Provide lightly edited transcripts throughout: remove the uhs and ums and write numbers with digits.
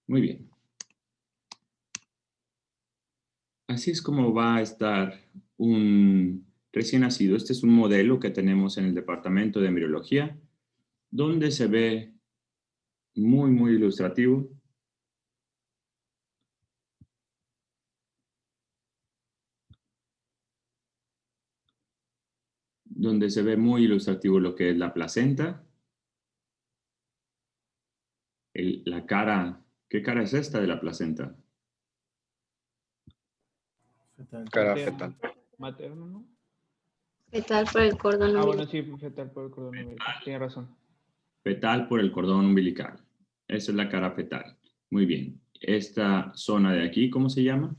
Muy bien. Así es como va a estar un recién nacido. Este es un modelo que tenemos en el departamento de embriología, donde se ve muy ilustrativo. Donde se ve muy ilustrativo lo que es la placenta. La cara, ¿qué cara es esta de la placenta? Fetal. Cara fetal. Materno, ¿no? Fetal por el cordón Ah, umbilical. bueno, sí, fetal por el cordón umbilical. Tiene razón. Fetal por el cordón umbilical. Esa es la cara fetal. Muy bien. Esta zona de aquí, ¿cómo se llama?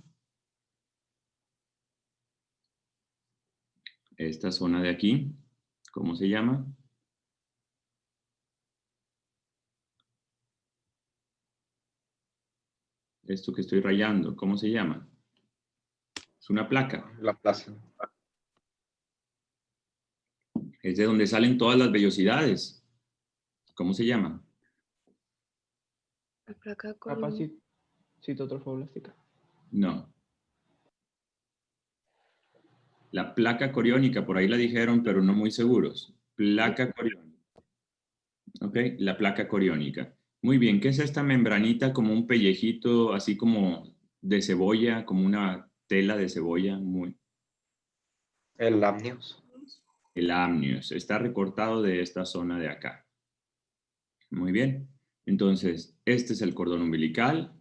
Esta zona de aquí, ¿cómo se llama? Esto que estoy rayando, ¿cómo se llama? Es una placa. La placenta. Es de donde salen todas las vellosidades. ¿Cómo se llama? La placa Capaz coriónica. citotrofoblástica. No. La placa coriónica, por ahí la dijeron, pero no muy seguros. Placa coriónica. ¿Ok? La placa coriónica. Muy bien, ¿qué es esta membranita como un pellejito, así como de cebolla, como una tela de cebolla? El amnios. El amnios. Está recortado de esta zona de acá. Muy bien. Entonces, este es el cordón umbilical.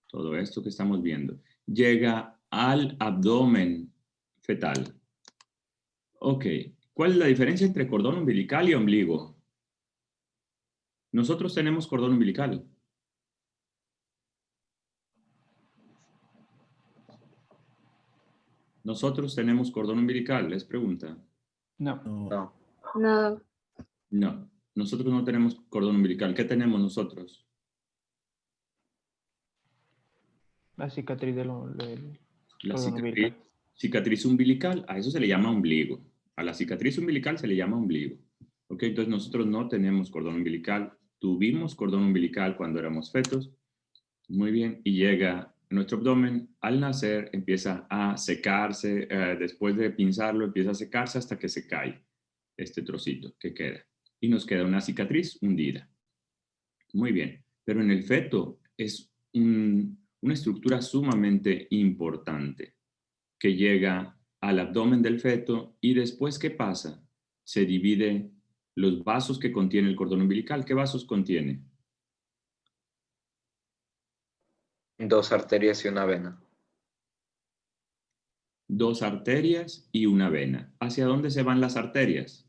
Todo esto que estamos viendo. Llega al abdomen fetal. Ok. ¿Cuál es la diferencia entre cordón umbilical y ombligo? Nosotros tenemos cordón umbilical. Nosotros tenemos cordón umbilical, les pregunta. No. No. No. No, No, nosotros no tenemos cordón umbilical. ¿Qué tenemos nosotros? La cicatriz del La cordón umbilical. cicatriz umbilical, a eso se le llama ombligo. A la cicatriz umbilical se le llama ombligo. ¿Ok? Entonces nosotros no tenemos cordón umbilical. Tuvimos cordón umbilical cuando éramos fetos. Muy bien. Y llega a nuestro abdomen. Al nacer empieza a secarse. Después de pinzarlo empieza a secarse hasta que se cae este trocito que queda. Y nos queda una cicatriz hundida. Muy bien. Pero en el feto es una estructura sumamente importante que llega al abdomen del feto y después, ¿qué pasa? Se divide los vasos que contiene el cordón umbilical. ¿Qué vasos contiene? 2 arterias y una vena. 2 arterias y una vena. ¿Hacia dónde se van las arterias?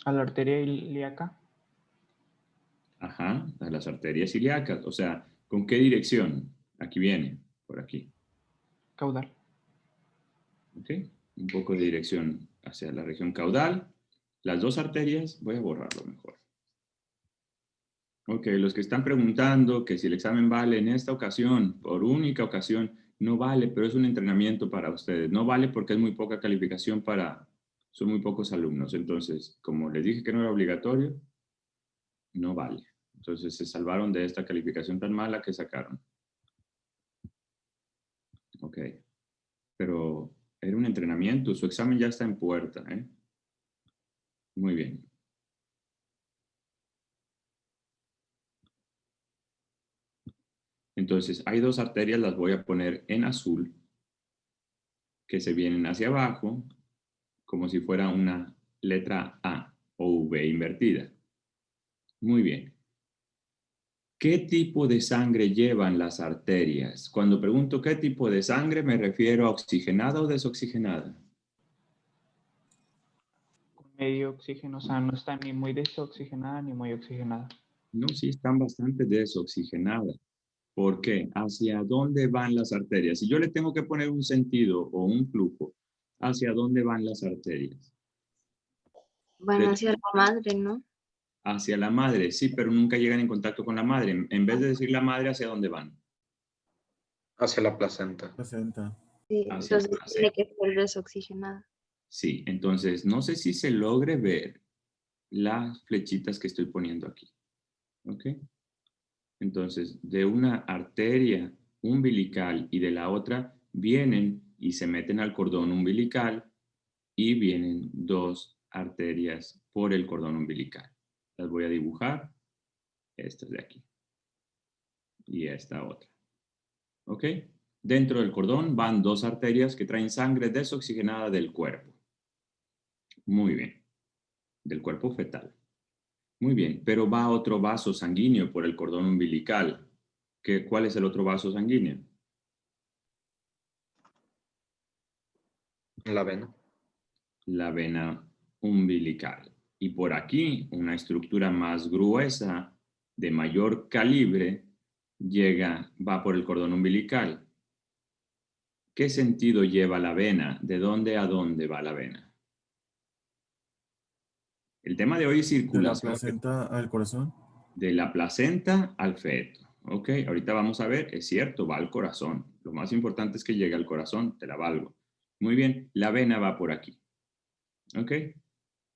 A la arteria ilíaca. Ajá, a las arterias ilíacas. O sea, ¿con qué dirección? Aquí viene, por aquí. Caudal. ¿Ok? Un poco de dirección hacia la región caudal. Las 2 arterias, voy a borrarlo mejor. Ok, los que están preguntando que si el examen vale en esta ocasión, por única ocasión, no vale, pero es un entrenamiento para ustedes. No vale porque es muy poca calificación son muy pocos alumnos. Entonces, como les dije que no era obligatorio, no vale. Entonces se salvaron de esta calificación tan mala que sacaron. Ok, pero era un entrenamiento, su examen ya está en puerta, ¿eh? Muy bien. Entonces, hay 2 arterias, las voy a poner en azul, que se vienen hacia abajo, como si fuera una letra A o V invertida. Muy bien. ¿Qué tipo de sangre llevan las arterias? Cuando pregunto qué tipo de sangre, me refiero a oxigenada o desoxigenada. Con medio oxígeno. O sea, no está ni muy desoxigenada ni muy oxigenada. No, sí están bastante desoxigenadas. ¿Por qué? ¿Hacia dónde van las arterias? Si yo le tengo que poner un sentido o un flujo, ¿hacia dónde van las arterias? van hacia la madre, ¿no? Hacia la madre, sí, pero nunca llegan en contacto con la madre. En vez de decir la madre, ¿hacia dónde van? Hacia la placenta. Placenta. Sí, hacia la entonces placenta. tiene que ser desoxigenada. Sí, entonces no sé si se logre ver las flechitas que estoy poniendo aquí. ¿Ok? Entonces, de una arteria umbilical y de la otra vienen y se meten al cordón umbilical y vienen dos arterias por el cordón umbilical. Las voy a dibujar. Estas de aquí. Y esta otra. ¿Ok? Dentro del cordón van dos arterias que traen sangre desoxigenada del cuerpo. Muy bien. Del cuerpo fetal. Muy bien, pero va otro vaso sanguíneo por el cordón umbilical. ¿Cuál es el otro vaso sanguíneo? La vena. La vena umbilical. Y por aquí, una estructura más gruesa, de mayor calibre, va por el cordón umbilical. ¿Qué sentido lleva la vena? ¿De dónde a dónde va la vena? El tema de hoy es De la circulación. placenta al corazón. De la placenta al feto. Ok, ahorita vamos a ver, es cierto, va al corazón. Lo más importante es que llegue al corazón, te la valgo. Muy bien, la vena va por aquí. Ok,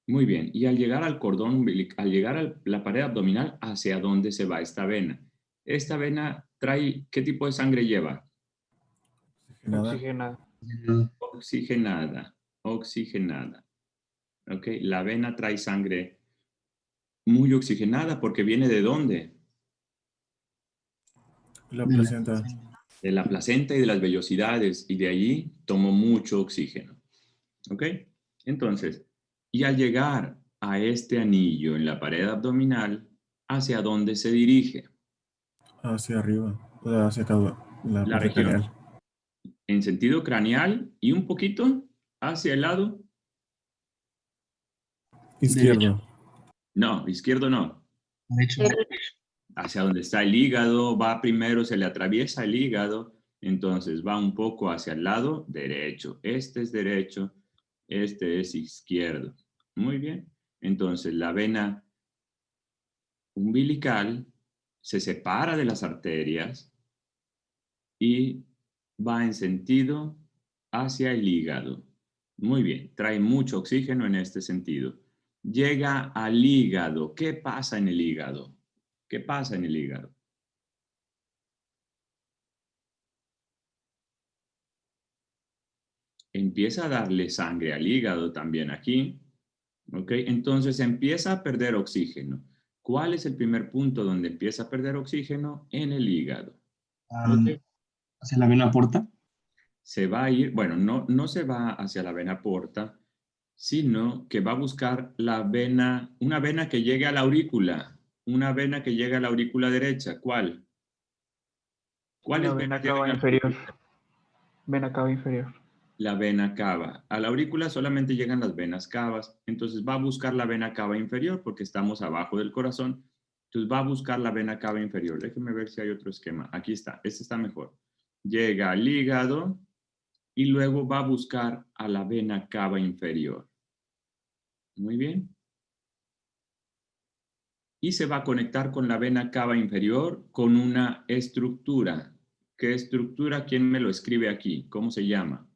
muy bien. Y al llegar al cordón umbilical, al llegar a la pared abdominal, ¿hacia dónde se va esta vena? Esta vena trae, ¿qué tipo de sangre lleva? Oxigenada. Oxigenada. Oxigenada, oxigenada. Ok, la vena trae sangre muy oxigenada porque viene ¿de dónde? La placenta. De la placenta y de las vellosidades, y de allí tomó mucho oxígeno. ¿Ok? Entonces, y al llegar a este anillo en la pared abdominal, ¿hacia dónde se dirige? Hacia arriba. Hacia la La parte región. craneal. En sentido craneal y un poquito hacia el lado. Izquierdo. No, izquierdo no. Derecho. Hacia donde está el hígado, va primero, se le atraviesa el hígado, entonces va un poco hacia el lado derecho. Este es derecho, este es izquierdo. Muy bien. Entonces la vena umbilical se separa de las arterias y va en sentido hacia el hígado. Muy bien, trae mucho oxígeno en este sentido. Llega al hígado. ¿Qué pasa en el hígado? ¿Qué pasa en el hígado? Empieza a darle sangre al hígado también aquí. ¿Ok? Entonces empieza a perder oxígeno. ¿Cuál es el primer punto donde empieza a perder oxígeno? En el hígado. ¿Ok? ¿Hacia la vena porta? Se va a ir, bueno, no se va hacia la vena porta, sino que va a buscar la vena, una vena que llegue a la aurícula, una vena que llegue a la aurícula derecha. ¿Cuál? ¿Cuáles La venas vena llegan cava a la inferior. aurícula? Vena cava inferior. La vena cava. A la aurícula solamente llegan las venas cavas, entonces va a buscar la vena cava inferior porque estamos abajo del corazón, entonces va a buscar la vena cava inferior. Déjenme ver si hay otro esquema. Aquí está, este está mejor. Llega al hígado y luego va a buscar a la vena cava inferior. Muy bien. Y se va a conectar con la vena cava inferior con una estructura. ¿Qué estructura? ¿Quién me lo escribe aquí? ¿Cómo se llama?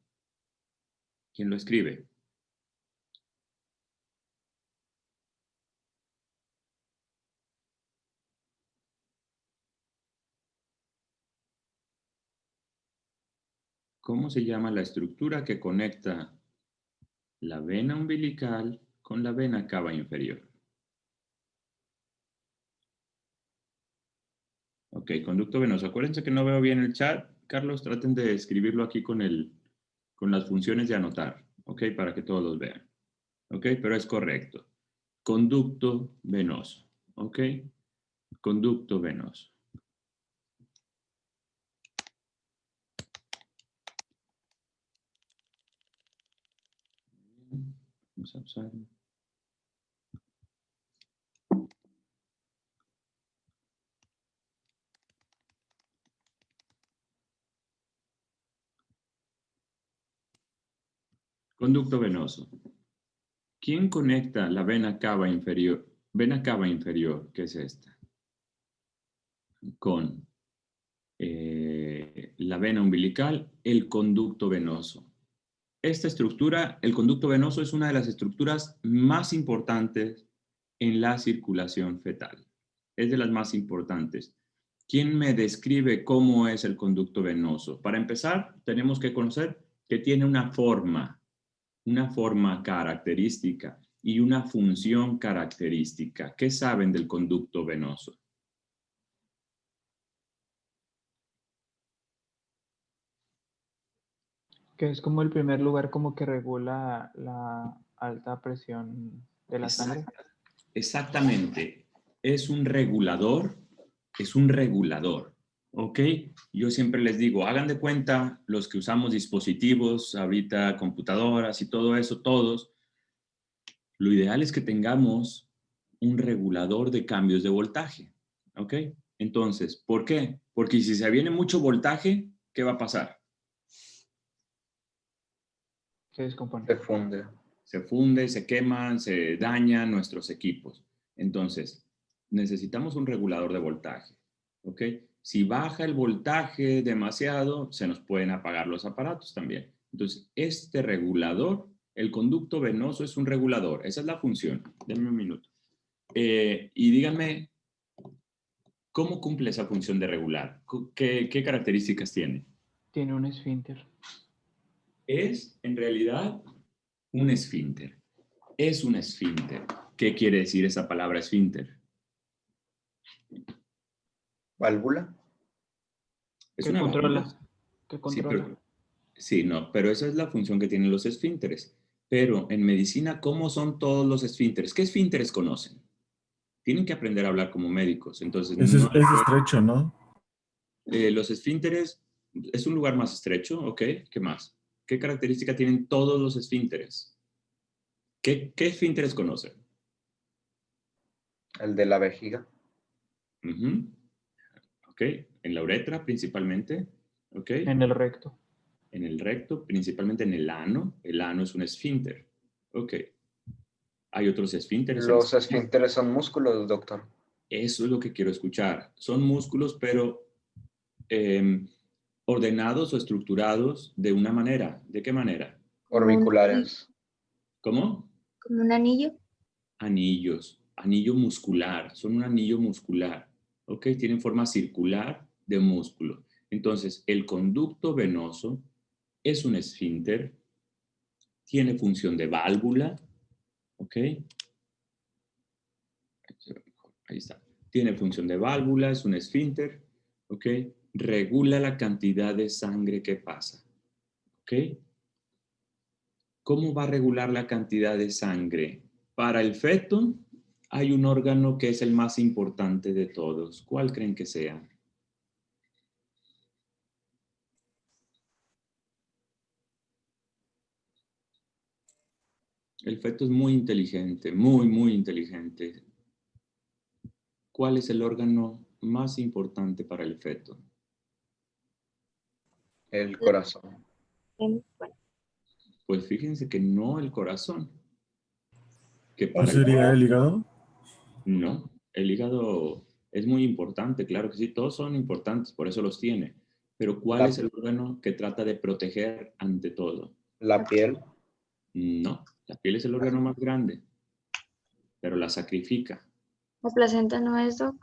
¿Quién lo escribe? ¿Cómo se llama la estructura que conecta la vena umbilical con la vena cava inferior? Ok, conducto venoso. Acuérdense que no veo bien el chat. Carlos, traten de escribirlo aquí con las funciones de anotar, ok, para que todos los vean. Ok, pero es correcto. Conducto venoso, ok. Conducto venoso. Vamos a usar. Conducto venoso. ¿Quién conecta la vena cava inferior? Vena cava inferior, que es esta, con la vena umbilical, el conducto venoso. Esta estructura, el conducto venoso, es una de las estructuras más importantes en la circulación fetal. Es de las más importantes. ¿Quién me describe cómo es el conducto venoso? Para empezar, tenemos que conocer que tiene una forma característica y una función característica. ¿Qué saben del conducto venoso? Que es como el primer lugar como que regula la alta presión de la sangre. Exactamente. Es un regulador, ¿ok? Yo siempre les digo, hagan de cuenta los que usamos dispositivos, ahorita computadoras y todo eso, todos, lo ideal es que tengamos un regulador de cambios de voltaje, ¿ok? Entonces, ¿por qué? Porque si se viene mucho voltaje, ¿qué va a pasar? Se descompone. Se funde. Se funde, se queman, se dañan nuestros equipos. Entonces, necesitamos un regulador de voltaje, ¿ok? Si baja el voltaje demasiado, se nos pueden apagar los aparatos también. Entonces, este regulador, el conducto venoso es un regulador. Esa es la función. Denme un minuto. Y díganme, ¿cómo cumple esa función de regular? ¿Qué características tiene? Tiene un esfínter. Es, en realidad, un esfínter. Es un esfínter. ¿Qué quiere decir esa palabra esfínter? ¿Válvula? Es Que una controla. válvula. Que Sí, controla. pero esa es la función que tienen los esfínteres. Pero en medicina, ¿cómo son todos los esfínteres? ¿Qué esfínteres conocen? Tienen que aprender a hablar como médicos. Entonces, Es estrecho, ¿no? los esfínteres es un lugar más estrecho, ¿ok? ¿Qué más? ¿Qué característica tienen todos los esfínteres? ¿Qué esfínteres conocen? El de la vejiga. Ujú. ¿Ok? En la uretra principalmente, ¿ok? En el recto. En el recto, principalmente en el ano. El ano es un esfínter. Ok. Hay otros esfínteres. Los esfínteres son músculos, doctor. Eso es lo que quiero escuchar. Son músculos, pero ordenados o estructurados de una manera. ¿De qué manera? Orbiculares. ¿Cómo? Como un anillo. Anillos. Anillo muscular. Son un anillo muscular. ¿Ok? Tienen forma circular de músculo. Entonces, el conducto venoso es un esfínter. Tiene función de válvula. ¿Ok? Ahí está. Tiene función de válvula, es un esfínter, ¿ok? Regula la cantidad de sangre que pasa, ¿ok? ¿Cómo va a regular la cantidad de sangre? Para el feto hay un órgano que es el más importante de todos. ¿Cuál creen que sea? El feto es muy inteligente, muy inteligente. ¿Cuál es el órgano más importante para el feto? El corazón. Bueno, Pues fíjense que no el corazón. Que ¿No para sería el hígado? No, el hígado es muy importante, claro que sí, todos son importantes, por eso los tiene. Pero ¿cuál La- es el órgano que trata de proteger ante todo? La piel. No, la piel es el órgano más grande, pero la sacrifica. la placenta no es, doc.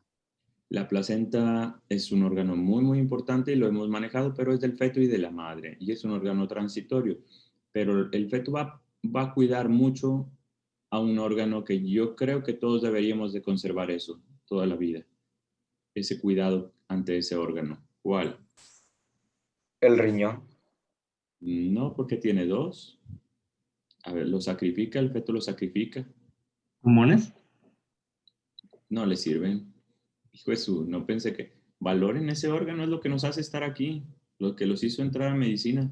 La placenta es un órgano muy importante y lo hemos manejado, pero es del feto y de la madre, y es un órgano transitorio. Pero el feto va a cuidar mucho a un órgano que yo creo que todos deberíamos de conservar eso toda la vida. Ese cuidado ante ese órgano. ¿Cuál? El riñón. No, porque tiene dos. A ver, ¿lo sacrifica? ¿El feto lo sacrifica? ¿Pulmones? No le sirven. Hijo de su, no pensé que... Valoren ese órgano, es lo que nos hace estar aquí, lo que los hizo entrar a medicina.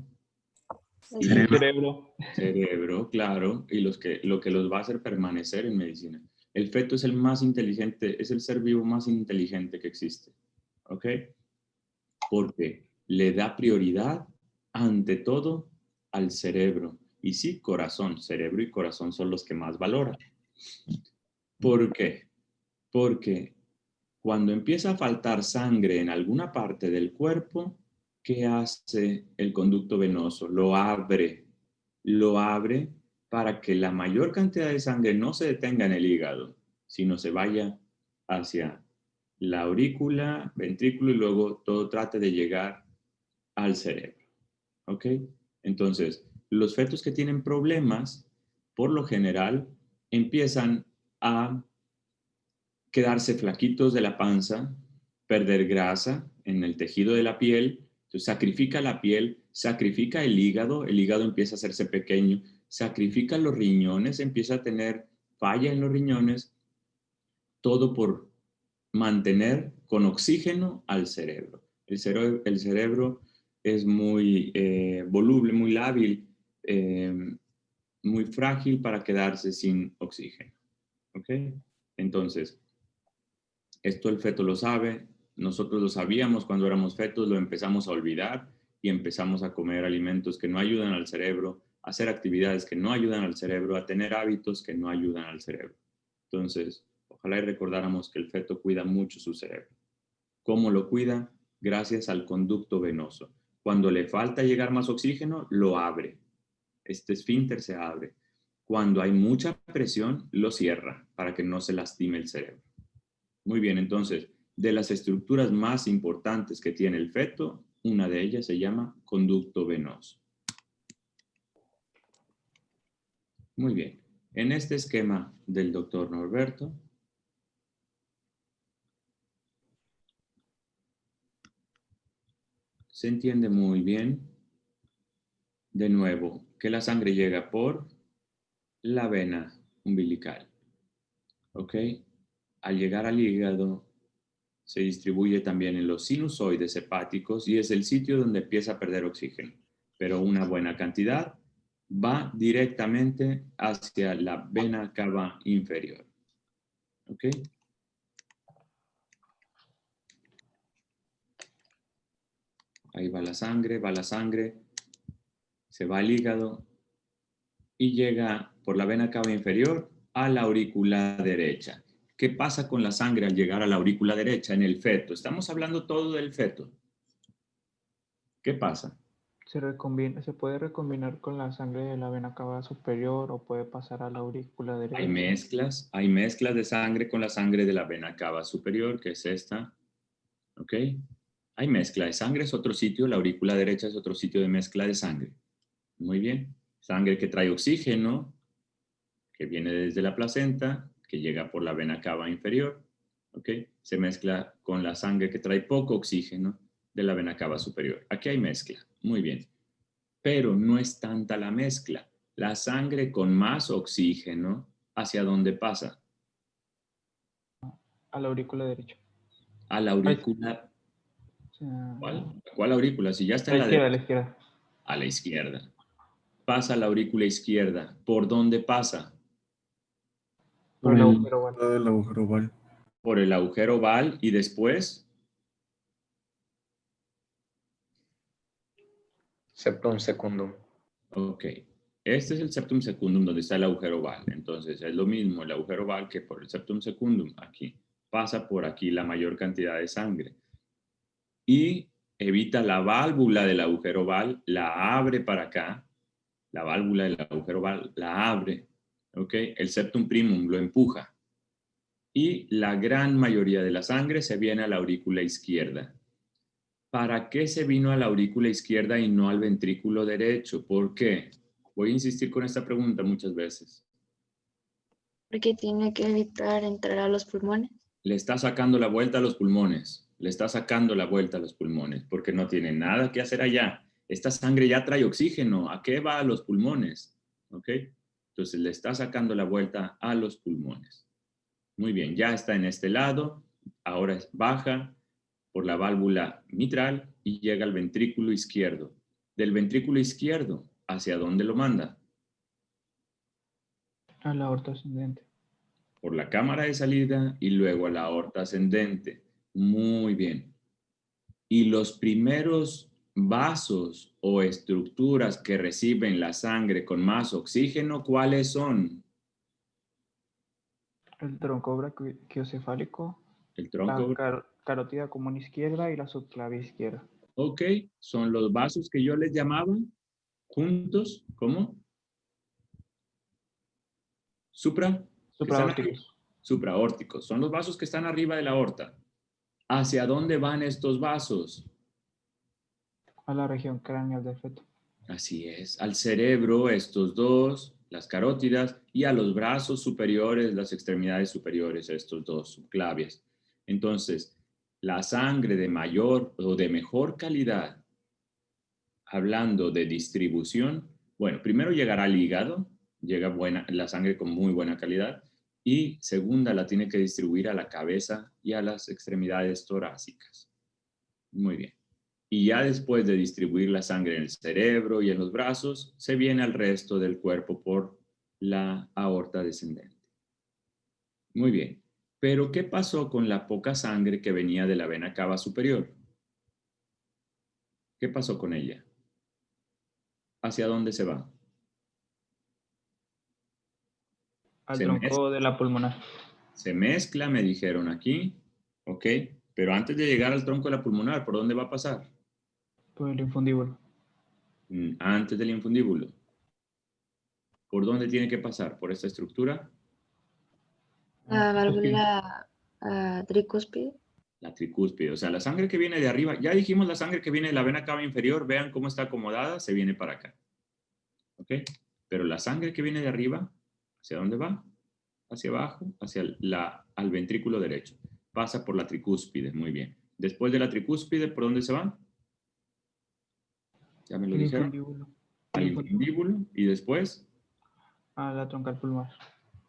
Y El cerebro. cerebro, claro, y lo que los va a hacer permanecer en medicina. El feto es el más inteligente, es el ser vivo más inteligente que existe. ¿Ok? Porque le da prioridad ante todo al cerebro. Y sí, corazón, cerebro y corazón son los que más valoran. ¿Por qué? Porque cuando empieza a faltar sangre en alguna parte del cuerpo, ¿qué hace el conducto venoso? Lo abre para que la mayor cantidad de sangre no se detenga en el hígado, sino se vaya hacia la aurícula, ventrículo y luego todo trate de llegar al cerebro. ¿Ok? Entonces, los fetos que tienen problemas, por lo general, empiezan a quedarse flaquitos de la panza, perder grasa en el tejido de la piel, entonces sacrifica la piel, sacrifica el hígado empieza a hacerse pequeño, sacrifica los riñones, empieza a tener falla en los riñones, todo por mantener con oxígeno al cerebro. El cerebro es muy voluble, muy lábil, muy frágil para quedarse sin oxígeno. ¿Ok? Entonces, esto el feto lo sabe, nosotros lo sabíamos cuando éramos fetos, lo empezamos a olvidar y empezamos a comer alimentos que no ayudan al cerebro, a hacer actividades que no ayudan al cerebro, a tener hábitos que no ayudan al cerebro. Entonces, ojalá y recordáramos que el feto cuida mucho su cerebro. ¿Cómo lo cuida? Gracias al conducto venoso. Cuando le falta llegar más oxígeno, lo abre. Este esfínter se abre. Cuando hay mucha presión, lo cierra para que no se lastime el cerebro. Muy bien, entonces, de las estructuras más importantes que tiene el feto, una de ellas se llama conducto venoso. Muy bien, en este esquema del doctor Norberto, se entiende muy bien, de nuevo, que la sangre llega por la vena umbilical. ¿Ok? Al llegar al hígado, se distribuye también en los sinusoides hepáticos y es el sitio donde empieza a perder oxígeno. Pero una buena cantidad va directamente hacia la vena cava inferior. ¿Ok? Ahí va la sangre, se va al hígado y llega por la vena cava inferior a la aurícula derecha. ¿Qué pasa con la sangre al llegar a la aurícula derecha en el feto? Estamos hablando todo del feto. ¿Qué pasa? Se puede recombinar con la sangre de la vena cava superior o puede pasar a la aurícula derecha. Hay mezclas de sangre con la sangre de la vena cava superior, que es esta. ¿Ok? Hay mezcla de sangre, es otro sitio, la aurícula derecha es otro sitio de mezcla de sangre. Muy bien. Sangre que trae oxígeno, que viene desde la placenta, que llega por la vena cava inferior. ¿Ok? Se mezcla con la sangre que trae poco oxígeno de la vena cava superior. Aquí hay mezcla. Muy bien. Pero no es tanta la mezcla. La sangre con más oxígeno, ¿hacia dónde pasa? A la aurícula derecha. A la aurícula. A ¿Cuál aurícula? Si ya está en la la derecha. izquierda. A la izquierda. Pasa a la aurícula izquierda. ¿Por dónde pasa? Por el agujero oval. La del agujero oval. Por el agujero oval y después Septum secundum. ok. Este es el septum secundum donde está el agujero oval. Entonces es lo mismo el agujero oval que por el septum secundum aquí. Pasa por aquí la mayor cantidad de sangre. Y evita la válvula del agujero oval, la abre para acá. La válvula del agujero oval la abre. ¿Ok? El septum primum lo empuja. Y la gran mayoría de la sangre se viene a la aurícula izquierda. ¿Para qué se vino a la aurícula izquierda y no al ventrículo derecho? ¿Por qué? Voy a insistir con esta pregunta muchas veces. Porque tiene que evitar entrar a los pulmones. Le está sacando la vuelta a los pulmones. Le está sacando la vuelta a los pulmones porque no tiene nada que hacer allá. Esta sangre ya trae oxígeno. ¿A qué va a los pulmones? ¿Ok? Entonces le está sacando la vuelta a los pulmones. Muy bien, ya está en este lado. Ahora baja por la válvula mitral y llega al ventrículo izquierdo. Del ventrículo izquierdo, ¿hacia dónde lo manda? A la aorta ascendente. Por la cámara de salida y luego a la aorta ascendente. Muy bien. Y los primeros vasos o estructuras que reciben la sangre con más oxígeno, ¿cuáles son? El tronco brachiocefálico, El la tronco, carótida común izquierda y la subclavia izquierda. Ok, son los vasos que yo les llamaba juntos, ¿cómo? Supra. Supraórticos. Supraórticos. Son los vasos que están arriba de la aorta. ¿Hacia dónde van estos vasos? A la región craneal del feto. Así es, al cerebro, estos dos, las carótidas, y a los brazos superiores, las extremidades superiores, estos dos subclavias. Entonces, la sangre de mayor o de mejor calidad, hablando de distribución, bueno, primero llegará al hígado, llega la sangre con muy buena calidad, y segunda la tiene que distribuir a la cabeza y a las extremidades torácicas. Muy bien. Y ya después de distribuir la sangre en el cerebro y en los brazos, se viene al resto del cuerpo por la aorta descendente. Muy bien. Pero, ¿qué pasó con la poca sangre que venía de la vena cava superior? ¿Qué pasó con ella? ¿Hacia dónde se va? Al Se mezcla, tronco de la pulmonar. me dijeron aquí. Ok. Pero antes de llegar al tronco de la pulmonar, ¿por dónde va a pasar? Por el infundíbulo. Antes del infundíbulo. ¿Por dónde tiene que pasar? ¿Por esta estructura? La Tricúspide. válvula tricúspide. La tricúspide, o sea, la sangre que viene de arriba, ya dijimos la sangre que viene de la vena cava inferior, vean cómo está acomodada, se viene para acá. ¿Ok? Pero la sangre que viene de arriba, ¿hacia dónde va? Hacia abajo, hacia al ventrículo derecho. Pasa por la tricúspide, muy bien. Después de la tricúspide, ¿por dónde se va? Ya me lo El dijeron. infundíbulo. Al infundíbulo y después A la troncal pulmonar.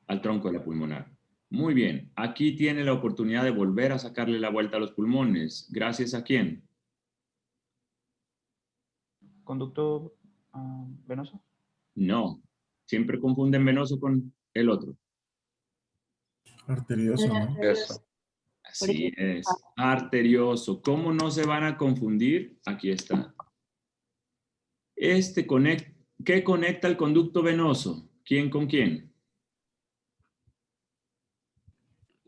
al tronco de la pulmonar. Muy bien, aquí tiene la oportunidad de volver a sacarle la vuelta a los pulmones. ¿Gracias a quién? Conducto venoso. No, siempre confunden venoso con el otro. Arterioso, ¿no? Eso. Así Porque es, arterioso. ¿Cómo no se van a confundir? Aquí está. ¿Qué conecta el conducto venoso? ¿Quién con quién?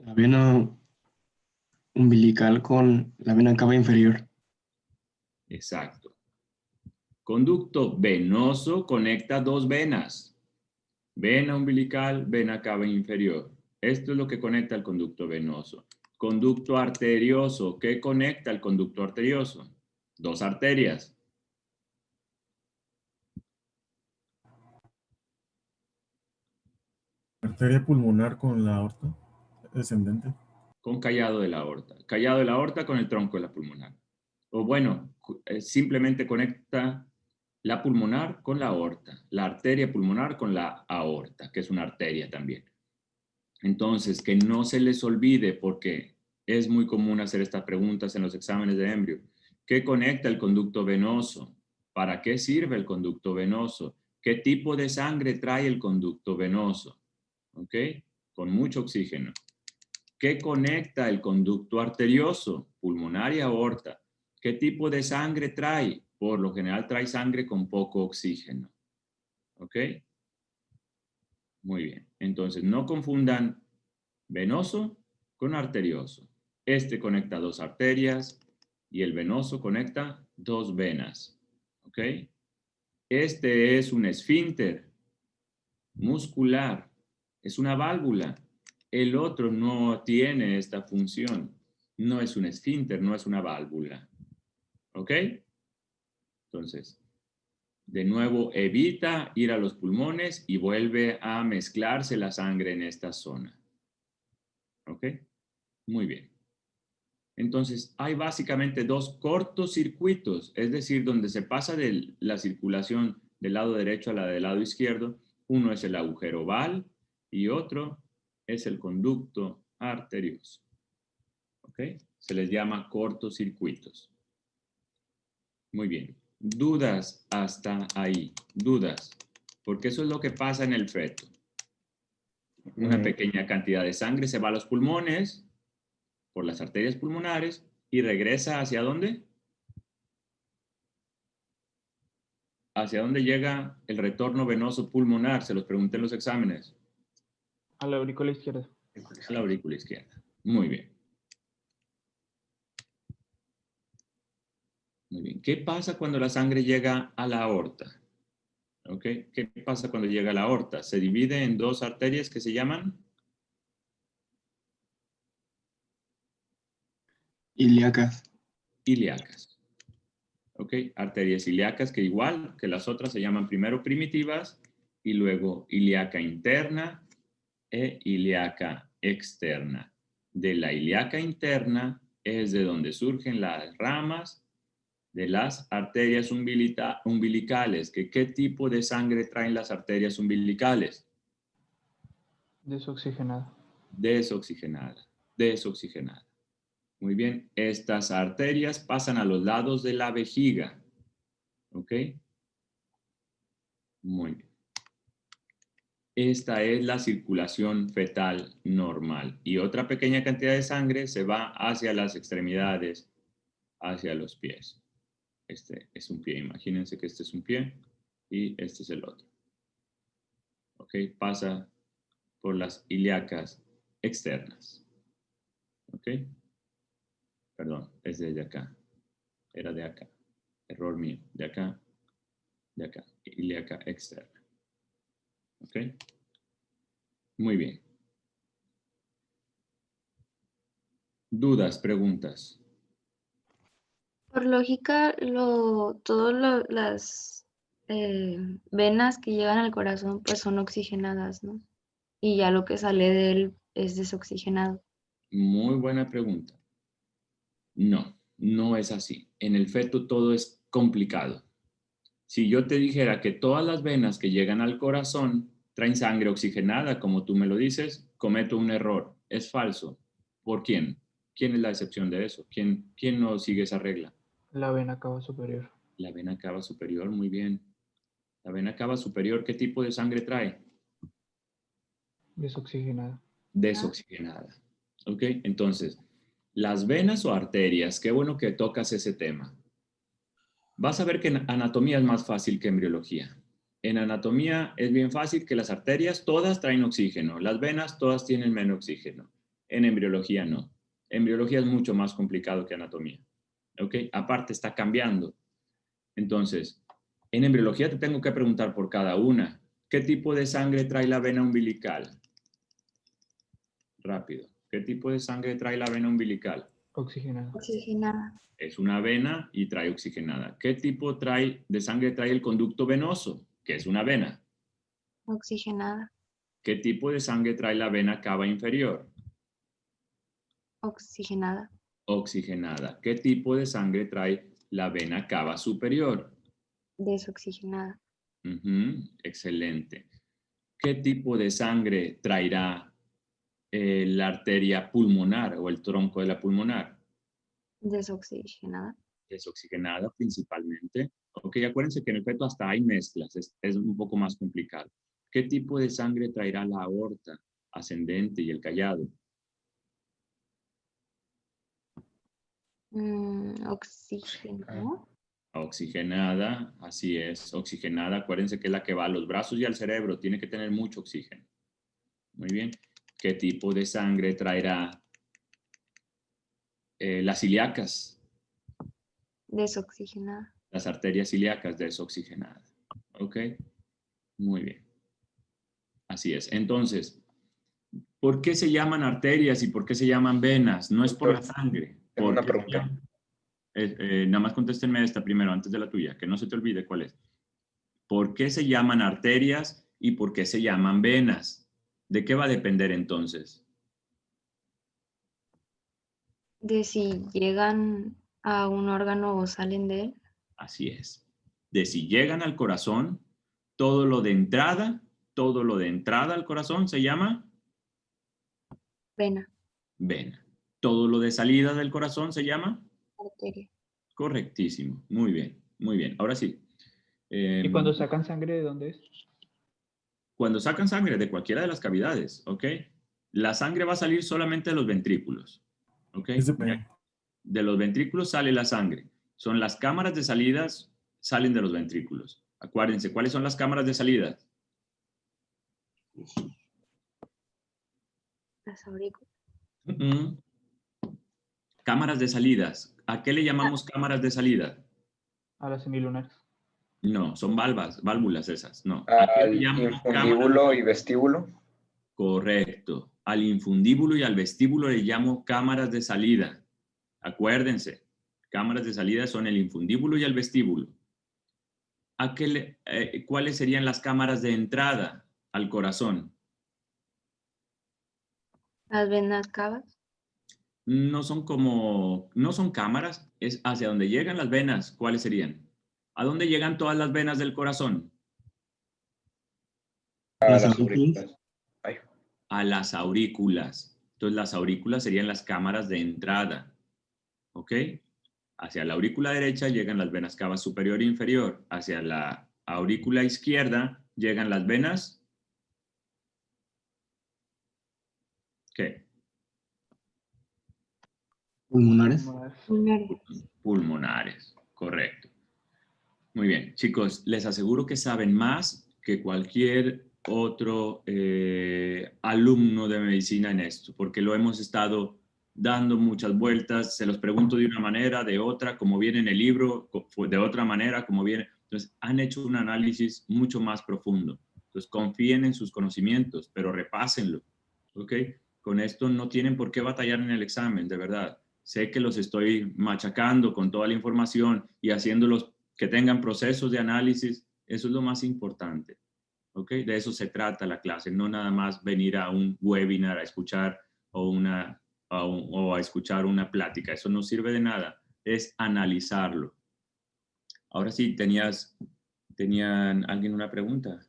La vena umbilical con la vena cava inferior. Exacto. Conducto venoso conecta dos venas. Vena umbilical, vena cava inferior. Esto es lo que conecta el conducto venoso. Conducto arterioso. ¿Qué conecta el conducto arterioso? Dos arterias. Arteria pulmonar con la aorta descendente. Con callado de la aorta. Callado de la aorta con el tronco de la pulmonar. O bueno, simplemente conecta la pulmonar con la aorta. La arteria pulmonar con la aorta, que es una arteria también. Entonces, que no se les olvide, porque es muy común hacer estas preguntas en los exámenes de embrio. ¿Qué conecta el conducto venoso? ¿Para qué sirve el conducto venoso? ¿Qué tipo de sangre trae el conducto venoso? ¿Ok? Con mucho oxígeno. ¿Qué conecta el conducto arterioso? Pulmonar y aorta. ¿Qué tipo de sangre trae? Por lo general trae sangre con poco oxígeno. ¿Ok? Muy bien. Entonces, no confundan venoso con arterioso. Este conecta dos arterias y el venoso conecta dos venas. ¿Ok? Este es un esfínter muscular. Es una válvula. El otro no tiene esta función. No es un esfínter, no es una válvula. ¿Ok? Entonces, de nuevo, evita ir a los pulmones y vuelve a mezclarse la sangre en esta zona. ¿Ok? Muy bien. Entonces, hay básicamente dos cortocircuitos, es decir, donde se pasa de la circulación del lado derecho a la del lado izquierdo. Uno es el agujero oval y otro es el conducto arterioso. ¿Ok? Se les llama cortocircuitos. Muy bien. ¿Dudas hasta ahí? ¿Dudas? Porque eso es lo que pasa en el feto. Una pequeña cantidad de sangre se va a los pulmones por las arterias pulmonares y regresa ¿hacia dónde? ¿Hacia dónde llega el retorno venoso pulmonar? Se los pregunté en los exámenes. A la aurícula izquierda. A la aurícula izquierda. Muy bien. Muy bien. ¿Qué pasa cuando la sangre llega a la aorta? ¿Ok? ¿Qué pasa cuando llega a la aorta? Se divide en dos arterias que se llaman Ilíacas. ilíacas. ¿Ok? Arterias ilíacas que igual que las otras se llaman primero primitivas y luego ilíaca interna e ilíaca externa. De la ilíaca interna es de donde surgen las ramas de las arterias umbilicales. ¿Qué tipo de sangre traen las arterias umbilicales? Desoxigenada. Desoxigenada. Desoxigenada. Muy bien. Estas arterias pasan a los lados de la vejiga. ¿Ok? Muy bien. Esta es la circulación fetal normal. Y otra pequeña cantidad de sangre se va hacia las extremidades, hacia los pies. Este es un pie. Imagínense que este es un pie y este es el otro. ¿Ok? Pasa por las ilíacas externas. ¿Ok? Perdón, es desde acá. Era de acá. Error mío. De acá, de acá. Ilíaca externa. ¿Ok? Muy bien. ¿Dudas, preguntas? Por lógica, todas las venas que llegan al corazón pues son oxigenadas, ¿no? Y ya lo que sale de él es desoxigenado. Muy buena pregunta. No, no es así. En el feto todo es complicado. Si yo te dijera que todas las venas que llegan al corazón traen sangre oxigenada, como tú me lo dices, cometo un error. Es falso. ¿Por quién? ¿Quién es la excepción de eso? ¿Quién no sigue esa regla? La vena cava superior. La vena cava superior, muy bien. La vena cava superior, ¿qué tipo de sangre trae? Desoxigenada. Desoxigenada. ¿Ok? Entonces, las venas o arterias, qué bueno que tocas ese tema. Vas a ver que en anatomía es más fácil que embriología. En anatomía es bien fácil que las arterias todas traen oxígeno, las venas todas tienen menos oxígeno. En embriología no. Embriología es mucho más complicado que anatomía. ¿Ok? Aparte está cambiando. Entonces, en embriología te tengo que preguntar por cada una. ¿Qué tipo de sangre trae la vena umbilical? Rápido. ¿Qué tipo de sangre trae la vena umbilical? Oxigenada. Oxigenada. Es una vena y trae oxigenada. ¿Qué tipo de sangre trae el conducto venoso? Que es una vena. Oxigenada. ¿Qué tipo de sangre trae la vena cava inferior? Oxigenada. Oxigenada. ¿Qué tipo de sangre trae la vena cava superior? Desoxigenada. Excelente. ¿Qué tipo de sangre traerá la arteria pulmonar o el tronco de la pulmonar? Desoxigenada. Desoxigenada principalmente. Ok, acuérdense que en el feto hasta hay mezclas, es un poco más complicado. ¿Qué tipo de sangre traerá la aorta ascendente y el callado? Oxígeno. Oxigenada, así es, oxigenada. Acuérdense que es la que va a los brazos y al cerebro, tiene que tener mucho oxígeno. Muy bien. ¿Qué tipo de sangre traerá las ilíacas? Desoxigenada. Las arterias ilíacas desoxigenadas. Ok, muy bien. Así es. Entonces, ¿por qué se llaman arterias y por qué se llaman venas? No es por la Doctor, sangre. tengo ¿Por una qué se pregunta. llaman? Nada más contéstenme esta primero, antes de la tuya, que no se te olvide cuál es. ¿Por qué se llaman arterias y por qué se llaman venas? ¿De qué va a depender entonces? De si llegan a un órgano o salen de él. Así es. De si llegan al corazón, todo lo de entrada al corazón se llama Vena. vena. Todo lo de salida del corazón se llama Arteria. correctísimo. Muy bien, muy bien. Ahora sí. ¿Y cuando sacan sangre de dónde es? Cuando sacan sangre de cualquiera de las cavidades, ¿ok? La sangre va a salir solamente de los ventrículos, ¿ok? SP. De los ventrículos sale la sangre. Son las cámaras de salidas, salen de los ventrículos. Acuérdense, ¿cuáles son las cámaras de salida? Las aurículas. Cámaras de salidas. ¿A qué le llamamos cámaras de salida? A las semilunares. No, son válvulas esas, no. ¿A qué le Al llamo infundíbulo y vestíbulo. Correcto. Al infundíbulo y al vestíbulo le llamo cámaras de salida. Acuérdense, cámaras de salida son el infundíbulo y el vestíbulo. ¿Cuáles serían las cámaras de entrada al corazón? Las venas cavas. No son cámaras, es hacia donde llegan las venas. ¿Cuáles serían? ¿A dónde llegan todas las venas del corazón? A Las las aurículas. aurículas. Ay, A las aurículas. Entonces las aurículas serían las cámaras de entrada. ¿Ok? Hacia la aurícula derecha llegan las venas cava superior e inferior. Hacia la aurícula izquierda llegan las venas. ¿Qué? Pulmonares. Pulmonares. Pulmonares. Correcto. Muy bien. Chicos, les aseguro que saben más que cualquier otro alumno de medicina en esto, porque lo hemos estado dando muchas vueltas, se los pregunto de una manera, de otra, como viene en el libro, de otra manera, como viene. Entonces, han hecho un análisis mucho más profundo. Entonces, confíen en sus conocimientos, pero repásenlo, ¿ok? Con esto no tienen por qué batallar en el examen, de verdad. Sé que los estoy machacando con toda la información y haciéndolos que tengan procesos de análisis. Eso es lo más importante, ¿ok? De eso se trata la clase, no nada más venir a un webinar a escuchar o a escuchar una plática. Eso no sirve de nada, es analizarlo. Ahora sí, ¿tenían alguien una pregunta?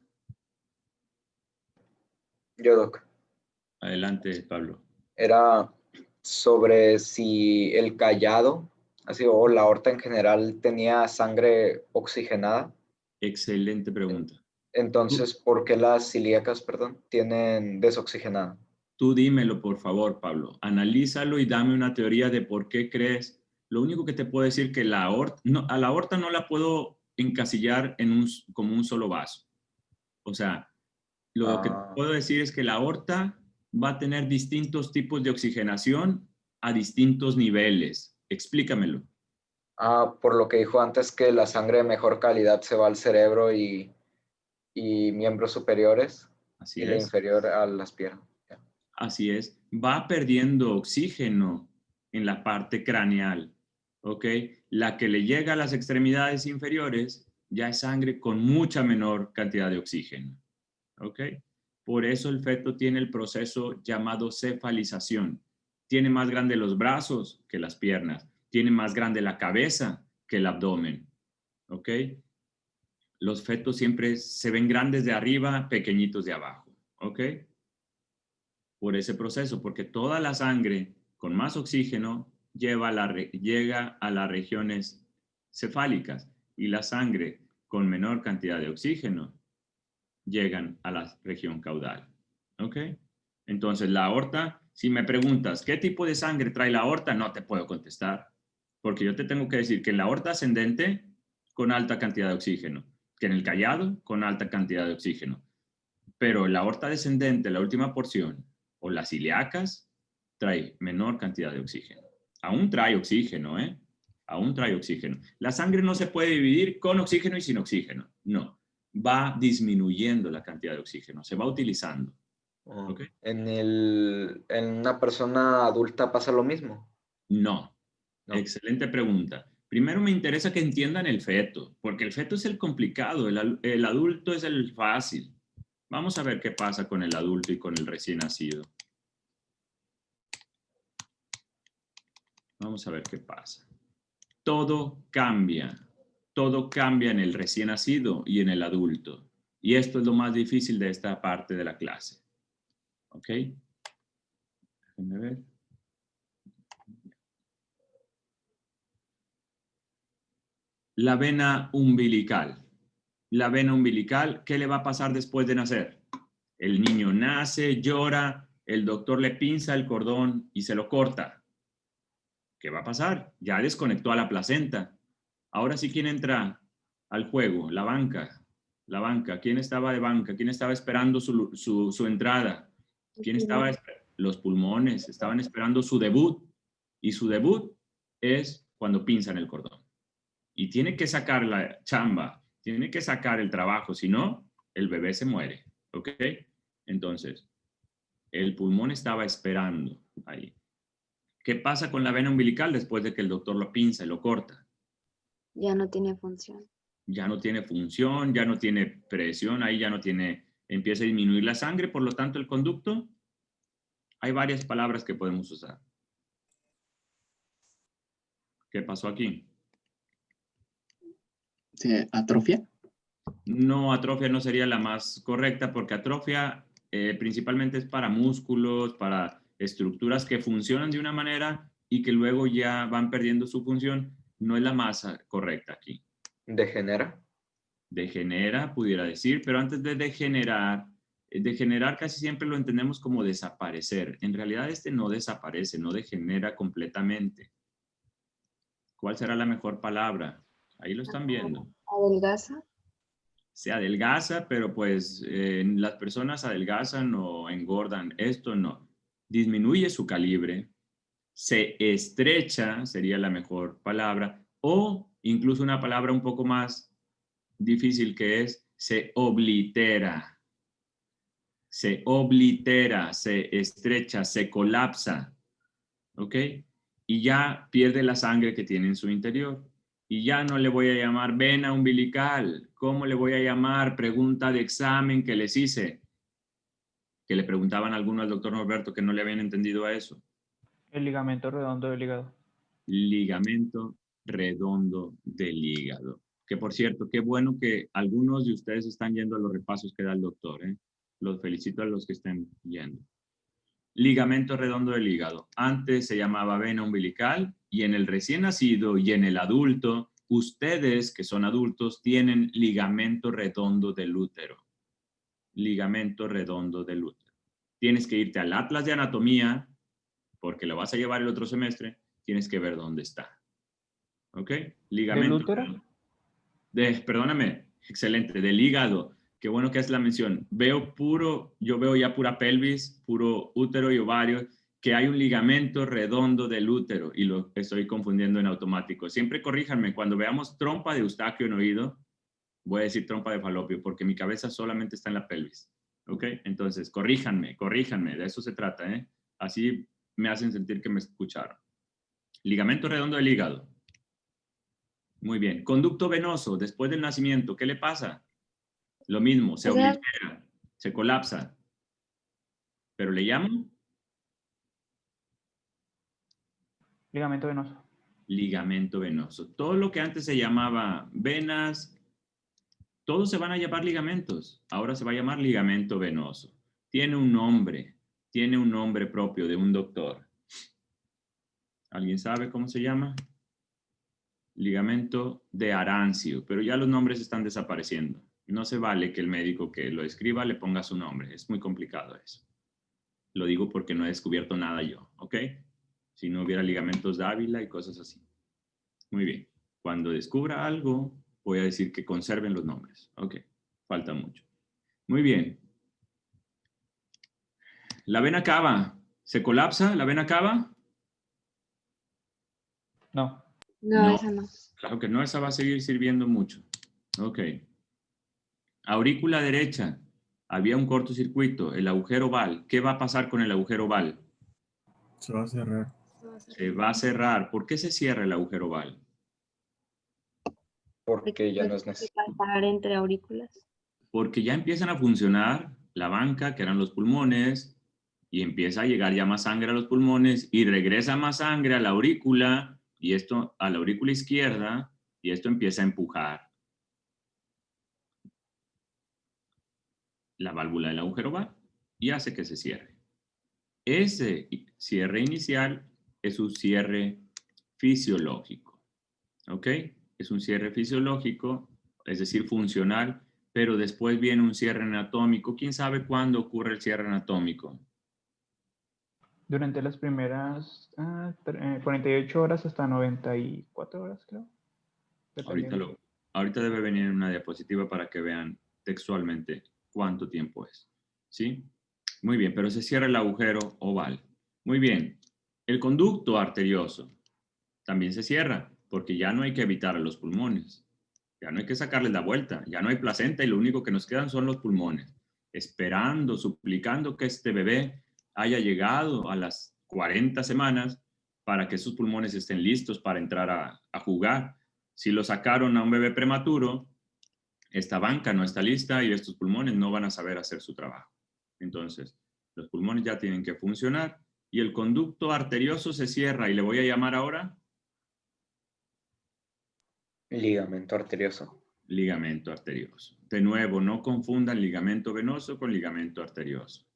yo, Doc. Adelante, Pablo. Era sobre si el callado, así, o la aorta en general, tenía sangre oxigenada. Excelente pregunta. Entonces, ¿por qué las ilíacas, perdón, tienen desoxigenada? Tú dímelo, por favor, Pablo. Analízalo y dame una teoría de por qué crees. Lo único que te puedo decir que a la aorta no la puedo encasillar como un solo vaso. O sea, lo que te puedo decir es que la aorta va a tener distintos tipos de oxigenación a distintos niveles. Explícamelo. Por lo que dijo antes, que la sangre de mejor calidad se va al cerebro y miembros superiores, Así y la es. inferior a las piernas. Así es. Va perdiendo oxígeno en la parte craneal, ¿ok? La que le llega a las extremidades inferiores ya es sangre con mucha menor cantidad de oxígeno, ¿ok? Por eso el feto tiene el proceso llamado cefalización. Tiene más grande los brazos que las piernas. Tiene más grande la cabeza que el abdomen, ¿ok? Los fetos siempre se ven grandes de arriba, pequeñitos de abajo, ¿ok? Por ese proceso, porque toda la sangre con más oxígeno llega a las regiones cefálicas y la sangre con menor cantidad de oxígeno llegan a la región caudal. ¿Ok? Entonces, la aorta, si me preguntas, ¿qué tipo de sangre trae la aorta? No te puedo contestar, porque yo te tengo que decir que en la aorta ascendente, con alta cantidad de oxígeno, que en el callado, con alta cantidad de oxígeno. Pero la aorta descendente, la última porción, o las ilíacas, trae menor cantidad de oxígeno. Aún trae oxígeno, ¿eh? Aún trae oxígeno. La sangre no se puede dividir con oxígeno y sin oxígeno. No. Va disminuyendo la cantidad de oxígeno. Se va utilizando. ¿Okay? ¿En una persona adulta pasa lo mismo? No. No. Excelente pregunta. Primero me interesa que entiendan el feto, porque el feto es el complicado, el adulto es el fácil. Vamos a ver qué pasa con el adulto y con el recién nacido. Vamos a ver qué pasa. Todo cambia en el recién nacido y en el adulto. Y esto es lo más difícil de esta parte de la clase. ¿Ok? Déjenme ver. La vena umbilical. La vena umbilical, ¿qué le va a pasar después de nacer? El niño nace, llora, el doctor le pinza el cordón y se lo corta. ¿Qué va a pasar? Ya desconectó a la placenta. Ahora sí, ¿quién entra al juego? La banca. La banca. ¿Quién estaba de banca? ¿Quién estaba esperando su entrada? ¿Quién estaba? Los pulmones. Estaban esperando su debut. Y su debut es cuando pinzan el cordón. y tiene que sacar la chamba, tiene que sacar el trabajo, si no, el bebé se muere, ¿ok? Entonces, el pulmón estaba esperando ahí. ¿Qué pasa con la vena umbilical después de que el doctor lo pinza y lo corta? Ya no tiene función. Ya no tiene función, ya no tiene presión, ahí ya no tiene, empieza a disminuir la sangre, por lo tanto el conducto, hay varias palabras que podemos usar. ¿Qué pasó aquí? ¿Se atrofia? No, atrofia no sería la más correcta porque atrofia principalmente es para músculos, para estructuras que funcionan de una manera y que luego ya van perdiendo su función. No es la más correcta aquí. ¿Degenera? Degenera, pudiera decir, pero antes de degenerar, degenerar casi siempre lo entendemos como desaparecer. En realidad este no desaparece, no degenera completamente. ¿Cuál será la mejor palabra? Ahí lo están viendo. ¿Adelgaza? Se adelgaza, pero pues las personas adelgazan o engordan. Esto no. Disminuye su calibre, se estrecha, sería la mejor palabra, o incluso una palabra un poco más difícil que es se oblitera. Se oblitera, se estrecha, se colapsa. ¿Ok? Y ya pierde la sangre que tiene en su interior. Y ya no le voy a llamar vena umbilical. ¿Cómo le voy a llamar? Pregunta de examen que les hice. Que le preguntaban algunos al doctor Norberto que no le habían entendido a eso. El ligamento redondo del hígado. Ligamento redondo del hígado. Que por cierto, qué bueno que algunos de ustedes están yendo a los repasos que da el doctor. Los felicito a los que estén yendo. Ligamento redondo del hígado. Antes se llamaba vena umbilical y en el recién nacido y en el adulto, ustedes que son adultos tienen ligamento redondo del útero. Ligamento redondo del útero. Tienes que irte al Atlas de Anatomía, porque lo vas a llevar el otro semestre, tienes que ver dónde está. ¿Ok? Ligamento. ¿Del útero? Perdóname, excelente, del hígado. Qué bueno que haces la mención. Yo veo ya pura pelvis, puro útero y ovario, que hay un ligamento redondo del útero y lo estoy confundiendo en automático. Siempre corríjanme, cuando veamos trompa de Eustaquio en oído, voy a decir trompa de falopio, porque mi cabeza solamente está en la pelvis. ¿Ok? Entonces, corríjanme, de eso se trata, ¿eh? Así me hacen sentir que me escucharon. Ligamento redondo del hígado. Muy bien. Conducto venoso, después del nacimiento, ¿qué le pasa? Lo mismo, se oblitera, se colapsa. ¿Pero le llamo? Ligamento venoso. Ligamento venoso. Todo lo que antes se llamaba venas, todos se van a llamar ligamentos. Ahora se va a llamar ligamento venoso. Tiene un nombre propio de un doctor. ¿Alguien sabe cómo se llama? Ligamento de Arancio, pero ya los nombres están desapareciendo. No se vale que el médico que lo escriba le ponga su nombre. Es muy complicado eso. Lo digo porque no he descubierto nada yo, ¿ok? Si no hubiera ligamentos de Ávila y cosas así. Muy bien. Cuando descubra algo, voy a decir que conserven los nombres. Ok, falta mucho. Muy bien. La vena cava. ¿Se colapsa la vena cava? No. No, esa no. Claro que no, esa va a seguir sirviendo mucho. Ok. Aurícula derecha. Había un cortocircuito, el agujero Val. ¿Qué va a pasar con el agujero Val? Se va a cerrar. Se va a cerrar. ¿Por qué se cierra el agujero Val? Porque ya no es Puede necesario. pasar entre aurículas. Porque ya empiezan a funcionar la banca, que eran los pulmones, y empieza a llegar ya más sangre a los pulmones, y regresa más sangre a la aurícula, y esto a la aurícula izquierda, y esto empieza a empujar la válvula del agujero Val y hace que se cierre. Ese cierre inicial es un cierre fisiológico, ¿ok? Es un cierre fisiológico, es decir, funcional, pero después viene un cierre anatómico. ¿Quién sabe cuándo ocurre el cierre anatómico? Durante las primeras 48 horas hasta 94 horas, creo. Dependiendo. Ahorita debe venir una diapositiva para que vean textualmente cuánto tiempo es, ¿sí? Muy bien, pero se cierra el agujero oval. Muy bien. El conducto arterioso también se cierra. porque ya no hay que evitar a los pulmones. Ya no hay que sacarles la vuelta. Ya no hay placenta y lo único que nos quedan son los pulmones. Esperando, suplicando que este bebé haya llegado a las 40 semanas para que sus pulmones estén listos para entrar a jugar. Si lo sacaron a un bebé prematuro, esta banca no está lista y estos pulmones no van a saber hacer su trabajo. Entonces, los pulmones ya tienen que funcionar y el conducto arterioso se cierra y le voy a llamar ahora Ligamento arterioso. ligamento arterioso. De nuevo, no confundan ligamento venoso con ligamento arterioso.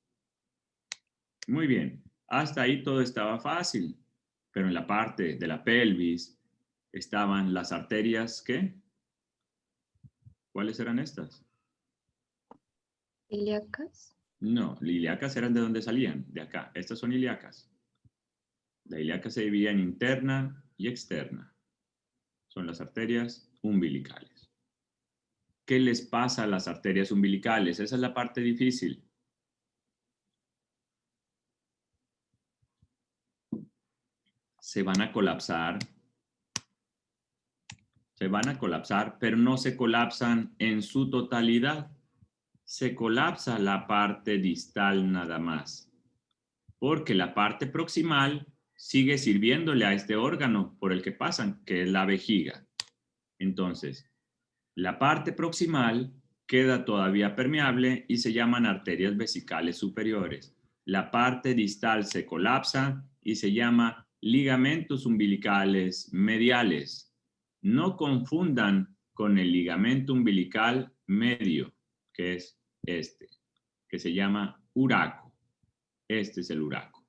Muy bien, hasta ahí todo estaba fácil, pero en la parte de la pelvis estaban las arterias, ¿qué? ¿Cuáles eran estas? Ilíacas. No, ilíacas eran de donde salían, de acá. Estas son ilíacas. La ilíaca se divide en interna y externa. Son las arterias umbilicales. ¿Qué les pasa a las arterias umbilicales? Esa es la parte difícil. Se van a colapsar. Se van a colapsar, pero no se colapsan en su totalidad. Se colapsa la parte distal nada más, porque la parte proximal sigue sirviéndole a este órgano por el que pasan, que es la vejiga. Entonces, la parte proximal queda todavía permeable y se llaman arterias vesicales superiores. La parte distal se colapsa y se llama ligamentos umbilicales mediales. No confundan con el ligamento umbilical medio, que es este, que se llama uraco. Este es el uraco.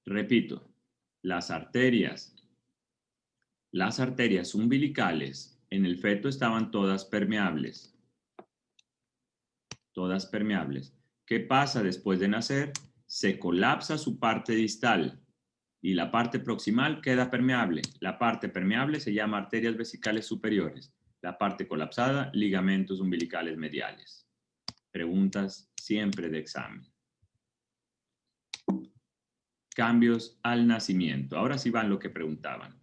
Repito, las arterias umbilicales en el feto estaban todas permeables. Todas permeables. ¿Qué pasa después de nacer? Se colapsa su parte distal y la parte proximal queda permeable. La parte permeable se llama arterias vesicales superiores. La parte colapsada, ligamentos umbilicales mediales. Preguntas siempre de examen. Cambios al nacimiento. Ahora sí van lo que preguntaban.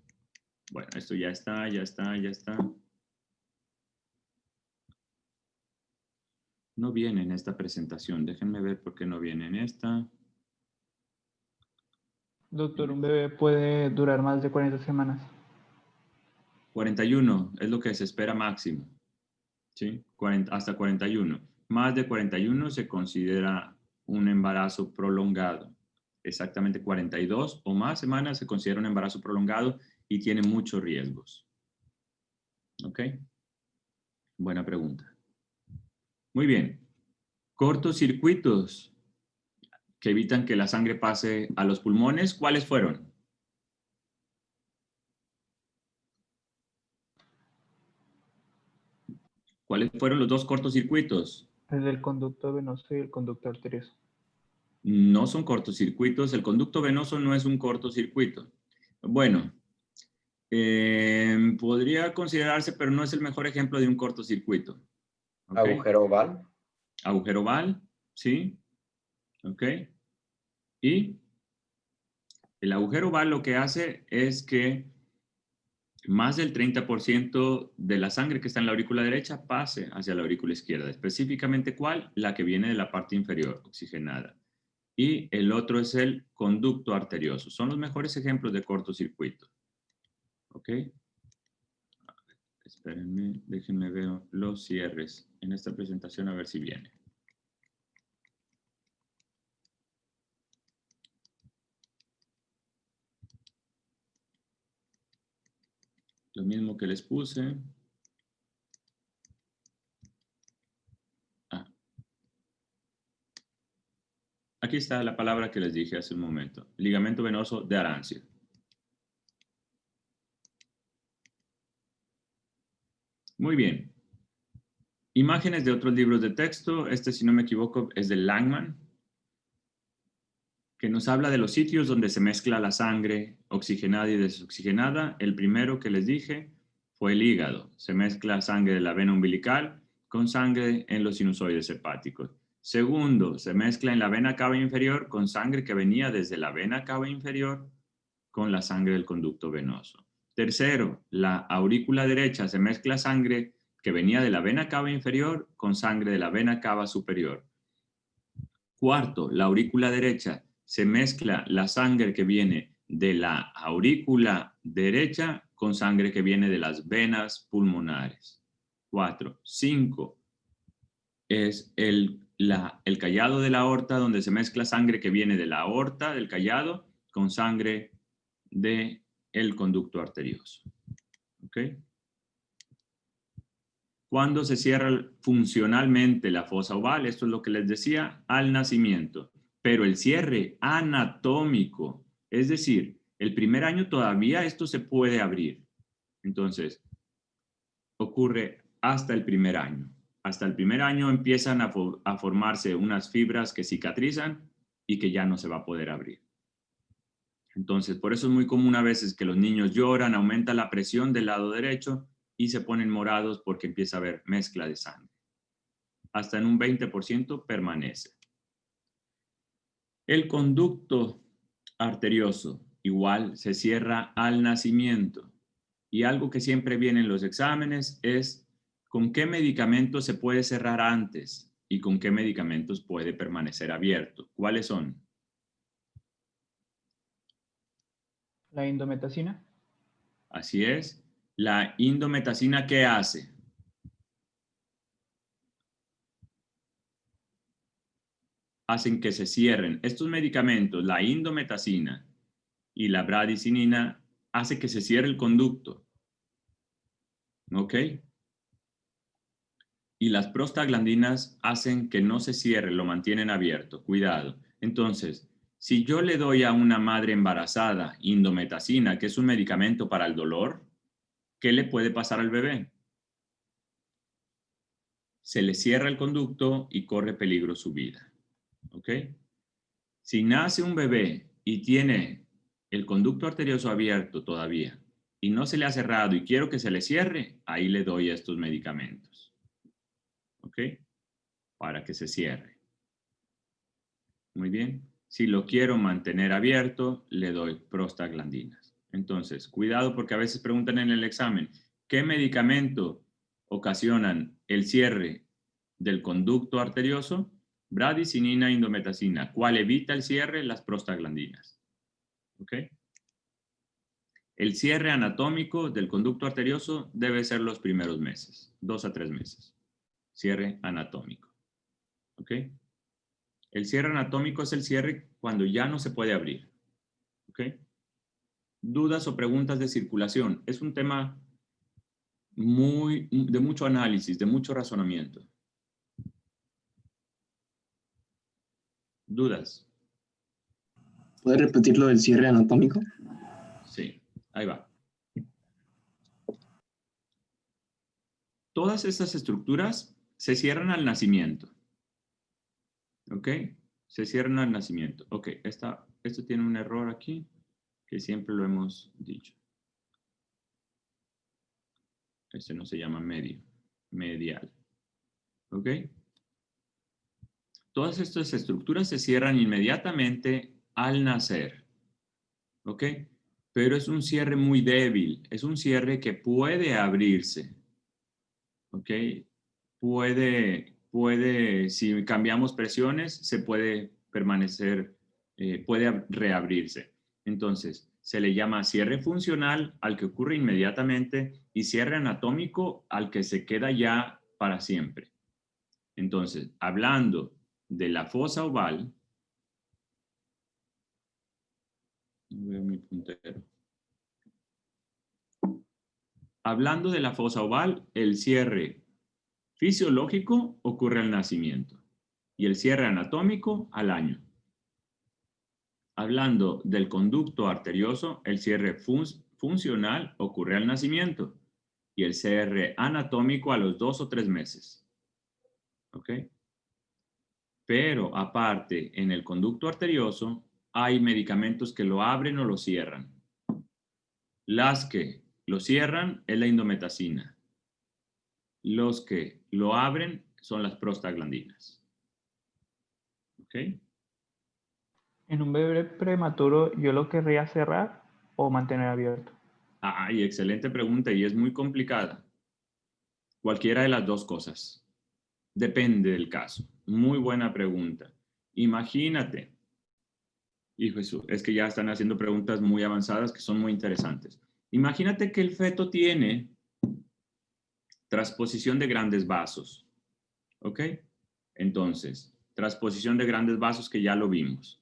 Bueno, esto ya está. No viene en esta presentación. Déjenme ver por qué no viene en esta. Doctor, un bebé puede durar más de 40 semanas. 41 es lo que se espera máximo. ¿Sí? Hasta 41. Más de 41 se considera un embarazo prolongado. Exactamente 42 o más semanas se considera un embarazo prolongado y tiene muchos riesgos. ¿Ok? Buena pregunta. Muy bien. Cortocircuitos que evitan que la sangre pase a los pulmones, ¿cuáles fueron? ¿Cuáles fueron los dos cortocircuitos? El del conducto venoso y el conducto arterioso. No son cortocircuitos. El conducto venoso no es un cortocircuito. Bueno, podría considerarse, pero no es el mejor ejemplo de un cortocircuito. ¿Okay? Agujero oval. Agujero oval, ¿sí? ¿Ok? Y el agujero oval lo que hace es que más del 30% de la sangre que está en la aurícula derecha pase hacia la aurícula izquierda. Específicamente, ¿cuál? La que viene de la parte inferior, oxigenada. Y el otro es el conducto arterioso. Son los mejores ejemplos de cortocircuito. ¿Ok? Espérenme, déjenme ver los cierres en esta presentación a ver si viene. Lo mismo que les puse. Aquí está la palabra que les dije hace un momento. Ligamento venoso de Arancio. Muy bien. Imágenes de otros libros de texto. Este, si no me equivoco, es de Langman, que nos habla de los sitios donde se mezcla la sangre oxigenada y desoxigenada. El primero que les dije fue el hígado. Se mezcla sangre de la vena umbilical con sangre en los sinusoides hepáticos. Segundo, se mezcla en la vena cava inferior con sangre que venía desde la vena cava inferior con la sangre del conducto venoso. Tercero, la aurícula derecha se mezcla sangre que venía de la vena cava inferior con sangre de la vena cava superior. Cuarto, la aurícula derecha se mezcla la sangre que viene de la aurícula derecha con sangre que viene de las venas pulmonares. 4. 5. Es el callado de la aorta, donde se mezcla sangre que viene de la aorta, del callado, con sangre del conducto arterioso. ¿Ok? Cuando se cierra funcionalmente la fosa oval, esto es lo que les decía, al nacimiento. Pero el cierre anatómico, es decir, el primer año todavía esto se puede abrir. Entonces, ocurre hasta el primer año. Hasta el primer año empiezan a formarse unas fibras que cicatrizan y que ya no se va a poder abrir. Entonces, por eso es muy común a veces que los niños lloran, aumenta la presión del lado derecho y se ponen morados porque empieza a haber mezcla de sangre. Hasta en un 20% permanece. El conducto arterioso igual se cierra al nacimiento. Y algo que siempre viene en los exámenes es con qué medicamentos se puede cerrar antes y con qué medicamentos puede permanecer abierto. ¿Cuáles son? La indometacina. Así es. La indometacina, ¿qué hace? Hacen que se cierren. Estos medicamentos, la indometacina y la bradicinina, hace que se cierre el conducto. ¿Ok? Y las prostaglandinas hacen que no se cierre, lo mantienen abierto. Cuidado. Entonces, si yo le doy a una madre embarazada indometacina, que es un medicamento para el dolor, ¿qué le puede pasar al bebé? Se le cierra el conducto y corre peligro su vida. ¿Ok? Si nace un bebé y tiene el conducto arterioso abierto todavía y no se le ha cerrado y quiero que se le cierre, ahí le doy estos medicamentos. ¿Ok? Para que se cierre. Muy bien. Si lo quiero mantener abierto, le doy prostaglandinas. Entonces, cuidado porque a veces preguntan en el examen, ¿qué medicamento ocasionan el cierre del conducto arterioso? Bradicinina, indometacina. ¿Cuál evita el cierre? Las prostaglandinas. ¿Ok? El cierre anatómico del conducto arterioso debe ser los primeros meses, 2 a 3 meses. Cierre anatómico. ¿Ok? El cierre anatómico es el cierre cuando ya no se puede abrir. ¿Ok? Dudas o preguntas de circulación. Es un tema de mucho análisis, de mucho razonamiento. ¿Dudas? ¿Puede repetir lo del cierre anatómico? Sí, ahí va. Todas estas estructuras se cierran al nacimiento. ¿Ok? Se cierran al nacimiento. Ok, esto tiene un error aquí, que siempre lo hemos dicho. Este no se llama medial. ¿Ok? Todas estas estructuras se cierran inmediatamente al nacer. ¿Ok? Pero es un cierre muy débil. Es un cierre que puede abrirse. ¿Ok? Si cambiamos presiones, se puede permanecer, puede reabrirse. Entonces, se le llama cierre funcional al que ocurre inmediatamente y cierre anatómico al que se queda ya para siempre. Entonces, hablando de la fosa oval, no veo mi puntero. Hablando de la fosa oval, el cierre fisiológico ocurre al nacimiento y el cierre anatómico al año. Hablando del conducto arterioso, el cierre funcional ocurre al nacimiento y el cierre anatómico a los 2 o 3 meses. ¿Ok? Pero aparte, en el conducto arterioso hay medicamentos que lo abren o lo cierran. Las que lo cierran es la indometacina. Los que lo abren son las prostaglandinas. ¿Ok? En un bebé prematuro, ¿yo lo querría cerrar o mantener abierto? Ay, excelente pregunta y es muy complicada. Cualquiera de las dos cosas. Depende del caso. Muy buena pregunta. Imagínate. Y Jesús, es que ya están haciendo preguntas muy avanzadas que son muy interesantes. Imagínate que el feto tiene transposición de grandes vasos. ¿Ok? Entonces, transposición de grandes vasos que ya lo vimos.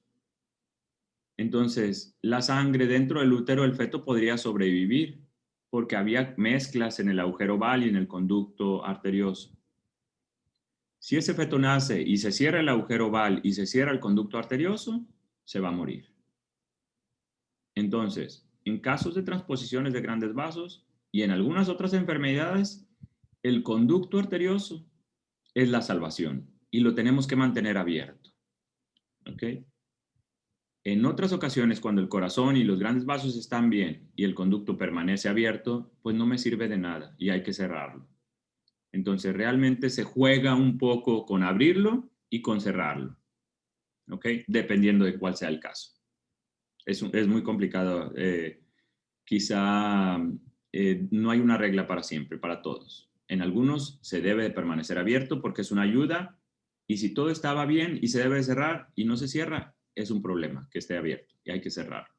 Entonces, la sangre dentro del útero del feto podría sobrevivir porque había mezclas en el agujero oval y en el conducto arterioso. Si ese feto nace y se cierra el agujero oval y se cierra el conducto arterioso, se va a morir. Entonces, en casos de transposiciones de grandes vasos y en algunas otras enfermedades, el conducto arterioso es la salvación y lo tenemos que mantener abierto. ¿Ok? En otras ocasiones, cuando el corazón y los grandes vasos están bien y el conducto permanece abierto, pues no me sirve de nada y hay que cerrarlo. Entonces, realmente se juega un poco con abrirlo y con cerrarlo. ¿Ok? Dependiendo de cuál sea el caso. Es muy complicado. Quizá no hay una regla para siempre, para todos. En algunos se debe de permanecer abierto porque es una ayuda y si todo estaba bien y se debe de cerrar y no se cierra, es un problema que esté abierto y hay que cerrarlo.